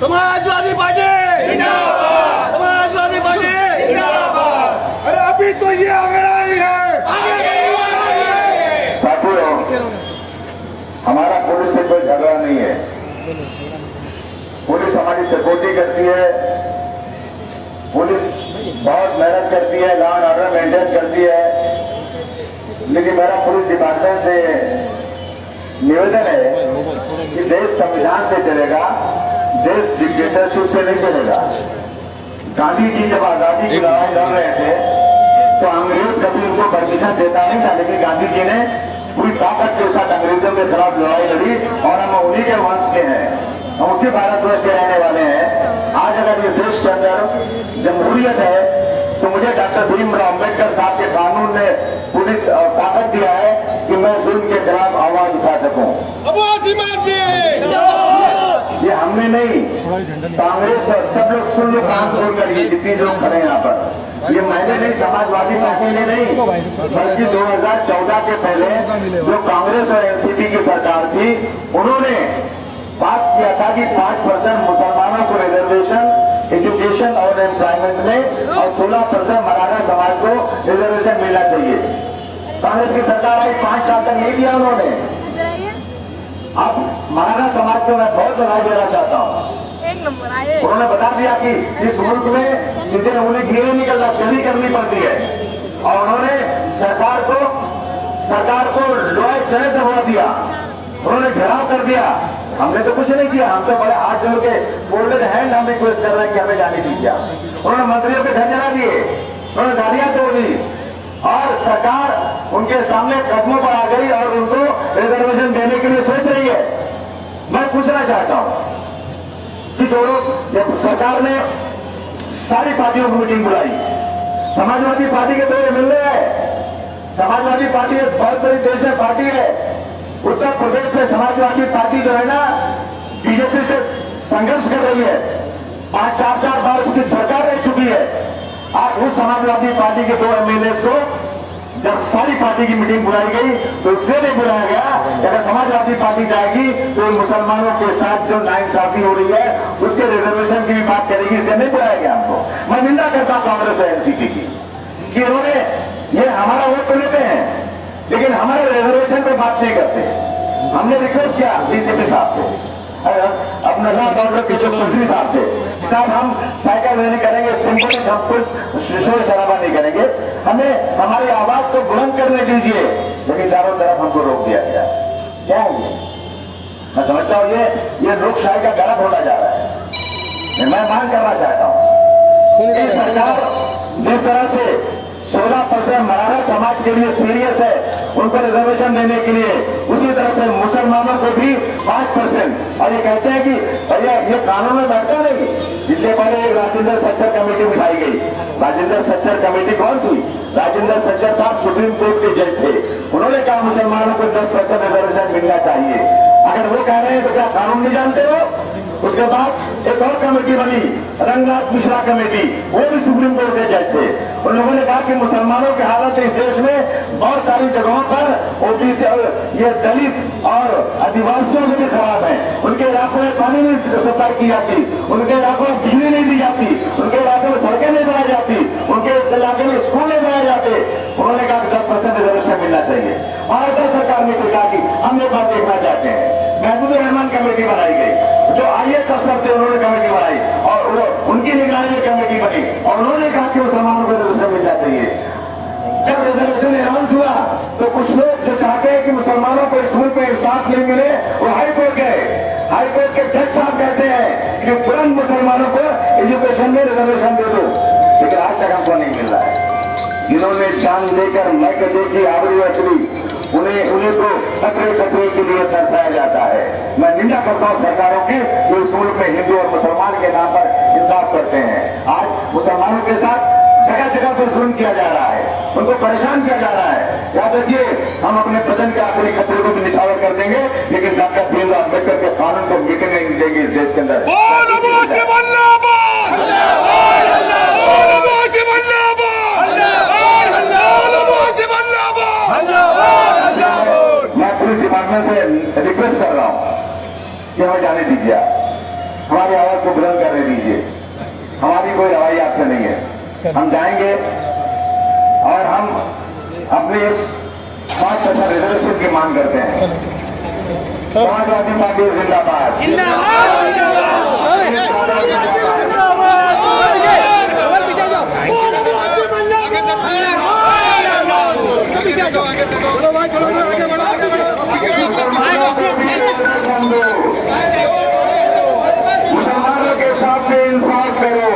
Samajwadi party जिंदाबाद, Samajwadi party जिंदाबाद। अरे अभी तो ये आगे आई है, साथियों, हमारा पुलिस से कोई झगड़ा नहीं है। पुलिस हमारी सपोर्टिंग करती है, पुलिस बहुत मेहनत करती है, लॉ एंड ऑर्डर मेंटेन करती है। लेकिन मेरा पुलिस डिपार्टमेंट से निवेदन है कि देश संविधान से चलेगा, देश डिक्टेटरशिप से नहीं चलेगा। गांधी जी जब आजादी की लड़ाई लड़ रहे थे तो अंग्रेज कभी उनको परमिशन देता नहीं था, लेकिन गांधी जी ने पूरी ताकत के साथ अंग्रेजों के खिलाफ लड़ाई लड़ी और हम उन्हीं के वंश के हैं, हम उसी भारतवर्ष के रहने वाले हैं। आज अगर इस देश के अंदर जमहूरियत है तो मुझे डॉक्टर भीमराव अम्बेडकर साहब के कानून ने पूरी ताकत दिया है कि मैं जुल्म के खिलाफ आवाज उठा सकूं। ये हमने नहीं, कांग्रेस और सब लोग सुन लो, कान खोल कर जितने लोग खड़े यहाँ पर, ये मैंने नहीं, समाजवादी पार्टी ने नहीं, बल्कि 2014 के पहले जो कांग्रेस और एनसीपी की सरकार थी उन्होंने पास किया था कि 5% मुसलमानों को रिजर्वेशन एजुकेशन और एम्प्लॉयमेंट में और 16% मराठा समाज को रिजर्वेशन मिलना चाहिए। कांग्रेस की सरकार आई, 5 साल तक नहीं दिया उन्होंने। अब मराठा समाज को मैं बहुत बधाई देना चाहता हूँ। उन्होंने बता दिया कि इस मुल्क में सीधे उन्हें घेरे निकलना चोरी करनी पड़ती है और उन्होंने सरकार को लोहे चने चढ़वा दिया, उन्होंने घेराव कर दिया। हमने तो कुछ नहीं किया, हम तो बड़े हाथ जोड़ के फोल्डेड हैंड हम रिक्वेस्ट कर रहे हैं कि हमें जाने दीजिए। उन्होंने मंत्रियों के घर जला दिए, उन्होंने गाड़ियां तोड़ दी और सरकार उनके सामने कदमों पर आ गई और उनको रिजर्वेशन देने के लिए सोच रही है। मैं पूछना चाहता हूं कि जो लोग जब सरकार ने सारी पार्टियों की मीटिंग बुलाई, समाजवादी पार्टी के दौरे मिल रहे हैं। समाजवादी पार्टी एक बहुत बड़ी देश में पार्टी है। उत्तर प्रदेश में समाजवादी पार्टी जो है ना, बीजेपी से संघर्ष कर रही है, 5-4 बार उसकी सरकार रह चुकी है। आज उस समाजवादी पार्टी के 2 एमएलए को जब सारी पार्टी की मीटिंग बुलाई गई तो इसलिए नहीं बुलाया गया कि अगर समाजवादी पार्टी जाएगी तो मुसलमानों के साथ जो नाइंसाफी हो रही है उसके रिजर्वेशन की भी बात करेगी, इसलिए नहीं बुलाया गया हमको। मैं निंदा करता हूं कांग्रेस और एनसीपी की कि इन्होंने ये हमारा वोट तो लेते हैं लेकिन हमारे रिजर्वेशन पे बात नहीं करते। हमने रिक्वेस्ट किया डीसीपी साहब से, अपने डॉक्टर किशोर चौधरी साहब से, साहब हम साइकिल नहीं करेंगे, सिंपल हम कुछ शोर शराबा नहीं करेंगे, हमें हमारी आवाज को बुलंद करने दीजिए, लेकिन चारों तरफ हमको रोक दिया गया। क्या है ये? मैं समझता हूँ ये लोकशाही का गलत होना जा रहा है। मैं मांग करना चाहता हूँ सरकार जिस तरह से 16% मराठा समाज के लिए सीरियस है उनको रिजर्वेशन देने के लिए, उसी तरह से मुसलमानों को भी 5%। और ये कहते हैं कि भैया ये कानून में बैठता नहीं। इसके पहले एक राजेंद्र सच्चर कमेटी बिठाई गई। राजेंद्र सच्चर कमेटी कौन थी? राजेंद्र सच्चर साहब सुप्रीम कोर्ट के जज थे। उन्होंने कहा मुसलमानों को 10% रिजर्वेशन मिलना चाहिए। अगर वो कह रहे हैं तो क्या कानून नहीं जानते हो? उसके बाद एक और कमेटी बनी, रंगनाथ मिश्रा कमेटी, वो भी सुप्रीम कोर्ट के जज थे। उन लोगों ने कहा कि मुसलमानों की हालत इस देश में बहुत सारी जगहों पर ओबीसी ये दलित और आदिवासियों के भी खराब है। उनके इलाकों में पानी नहीं सप्लाई की जाती, उनके इलाकों में बिजली नहीं दी जाती, उनके इलाकों में सड़कें नहीं बनाई जाती, उनके इलाके में स्कूल नहीं बनाए जाते। उन्होंने कहा कि 10% रिजर्वेशन मिलना चाहिए। महाराष्ट्र सरकार ने कहा कि हम ये बात देखना चाहते हैं। महबूब रहमान कमेटी बनाई गई, जो आईएएस अफसर थे उन्होंने कमेटी बनाई और उनकी निगरानी में कमेटी बनी और उन्होंने कहा कि मुसलमानों को रिजर्वेशन मिलना चाहिए। जब रिजर्वेशन अनाउंस हुआ तो कुछ लोग जो चाहते हैं कि मुसलमानों को स्कूल पे इंसाफ नहीं मिले वो हाईकोर्ट गए। हाईकोर्ट के जज साहब कहते हैं कि तुरंत मुसलमानों को एजुकेशन में रिजर्वेशन दे दो, लेकिन आज तक हमको नहीं मिल रहा है। जिन्होंने जान लेकर मैक देखी आवड़ी अचली उन्हीं को खतरे के लिए दर्शाया जाता है। मैं निंदा करता हूँ सरकारों की जो इस मुल्क में हिंदू और मुसलमान के नाम पर इंसाफ करते हैं। आज मुसलमानों के साथ जगह जगह पर जुल्म किया जा रहा है, उनको परेशान किया जा रहा है। याद रखिए, हम अपने बदन के आखिरी खतरे को भी निशावर कर देंगे, लेकिन डॉक्टर भीमराव अम्बेडकर के कानून को मिटने नहीं देंगे इस देश के अंदर। मैं पुलिस डिपार्टमेंट से रिक्वेस्ट कर रहा हूं कि हमें जाने दीजिए। हमारी आवाज को बुलंद करने दीजिए। हमारी कोई रवैया आपसे नहीं है, हम जाएंगे और हम अपने इस 5% रिजर्वेशन की मांग करते हैं। समाजवादी पार्टी जिंदाबाद। मुसलमानों के साथ में इंसाफ करो।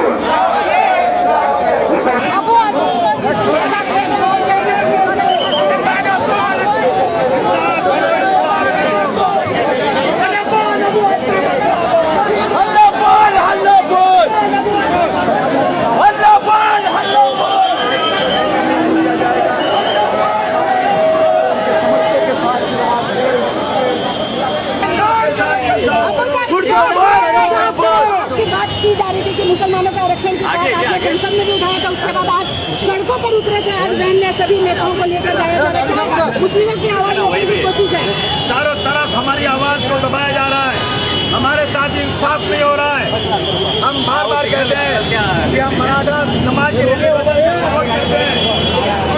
मुसलमानों का आरक्षण की बात आज संसद में भी उठाया था, उसके बाद आज सड़कों पर उतरे थे। आज बहन ने सभी नेताओं को लेकर जाया जा रहा है, मुस्लिमों की आवाज उठाने की कोशिश है। चारों तरफ हमारी आवाज को दबाया जा रहा है, हमारे साथ इंसाफ नहीं हो रहा है। हम बार बार कहते हैं कि हम मराठा समाज के लिए सपोर्ट करते हैं।